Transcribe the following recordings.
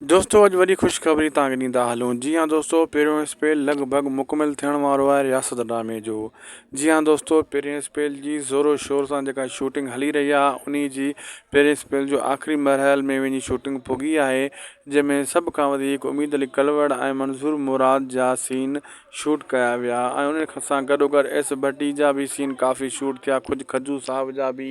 दोस्तों अॼु वॾी ख़ुशख़बरी तव्हांखे ॾींदा हलूं। जी हाँ दोस्तों, पहिरियों स्पेल लॻभॻि मुकमिल थियण वारो आहे रियासत ड्रामे जो। जी हाँ दोस्तों, पहिरें स्पेल जी ज़ोरो शोर सां जेका शूटिंग हली रही आहे उन जी पहिरें स्पेल जो आख़िरी मरहल में वञी शूटिंग पुगी आहे, जंहिंमें सभ खां वधीक उमीद अली कलवड़ ऐं मंज़ूर मुराद जा सीन शूट कया विया ऐं उन सां गॾोगॾु एस भट्टी जा बि सीन काफ़ी शूट थिया। कुझु खजू साहब जा बि।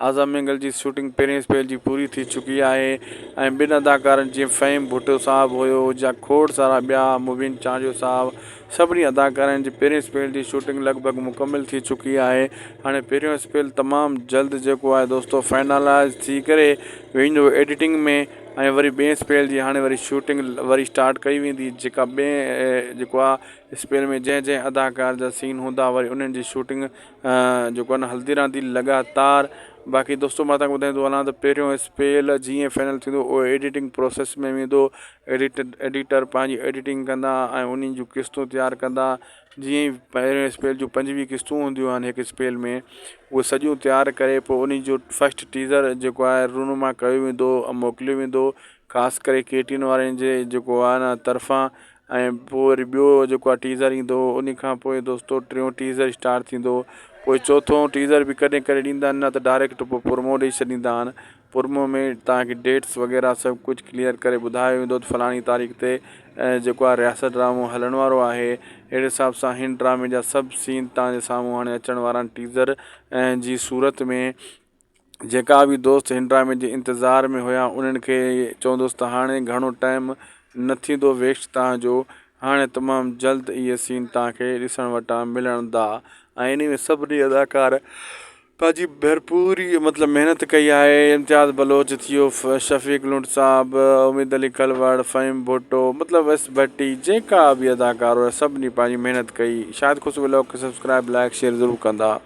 आज़म मंगल जी शूटिंग पहिरें स्पेल जी पूरी थी चुकी आहे ऐं ॿिनि अदाकारनि जीअं फ़हीम भुट्टो साहबु हुयो या खोड़ सारा ॿिया मुबीन चांडियो साहबु, सभिनी अदाकारनि जी पहिरें स्पेल जी शूटिंग लॻभॻि मुकमिल थी चुकी आहे। हाणे पहिरियों स्पेल तमामु जल्द जेको आहे दोस्तों फाइनलाइज़ थी करे वेंदो एडिटिंग में ऐं वरी ॿिए स्पेल जी हाणे वरी शूटिंग वरी स्टार्ट कई वेंदी, जेका ॿिए जेको आहे स्पेल में जंहिं जंहिं अदाकार जा सीन हूंदा वरी उन्हनि जी शूटिंग जेको आहे न हलंदी रहंदी लगातार। बाक़ी दोस्तों मां तव्हांखे ॿुधाईंदो हलां त पहिरियों स्पेल जीअं फाइनल थींदो उहो एडिटिंग प्रोसेस में वेंदो। एडिटर पंहिंजी एडिटिंग कंदा ऐं उन्हनि जूं किस्तूं तयारु कंदा। जीअं ई पहिरें स्पेल जूं 25 किस्तूं हूंदियूं आहिनि हिकु स्पेल में, उहे सॼियूं तयारु करे पोइ उन जो फस्ट टीज़र जेको आहे रूनुमा कयो वेंदो ऐं मोकिलियो वेंदो, ख़ासि करे KTN वारनि जे जेको आहे न तरफ़ां। ऐं पोइ वरी ॿियो जेको आहे टीज़र ईंदो, उन खां पोइ दोस्तों टियों टीज़र स्टार्ट थींदो। पोइ चोथों टीज़र बि कॾहिं कॾहिं ॾींदा आहिनि, न त डायरेक्ट पोइ प्रोमो ॾेई छॾींदा आहिनि। प्रोमो में तव्हांखे डेट्स वग़ैरह सभु कुझु क्लियर करे ॿुधायो वेंदो त फलाणी तारीख़ ते जेको आहे रियासत ड्रामो हलण वारो आहे। अहिड़े हिसाब सां हिन ड्रामे जा सभु सीन तव्हांजे साम्हूं हाणे अचण वारा आहिनि टीज़र जी सूरत में। जेका बि दोस्त हिन ड्रामे जे इंतज़ार में हुया उन्हनि खे चवंदुसि त हाणे घणो टाइम न थींदो वेस्ट तव्हांजो, हाणे तमामु जल्द इहे सीन तव्हांखे ॾिसण वटां मिलंदा ऐं इन में सभिनी अदाकार पंहिंजी भरपूरी मतिलबु महिनत कई आहे। इम्तियाज़ बलोच थियो, शफ़ीक लुंड साहब, उमीद अली कलवड़, फ़हीम भुट्टो, मतिलबु एस भट्टी, जेका बि अदाकार हुआ सभिनी पंहिंजी महिनत कई। शायदि ख़ुशि व्लॉग खे सब्सक्राइब लाइक शेयर ज़रूरु कंदा।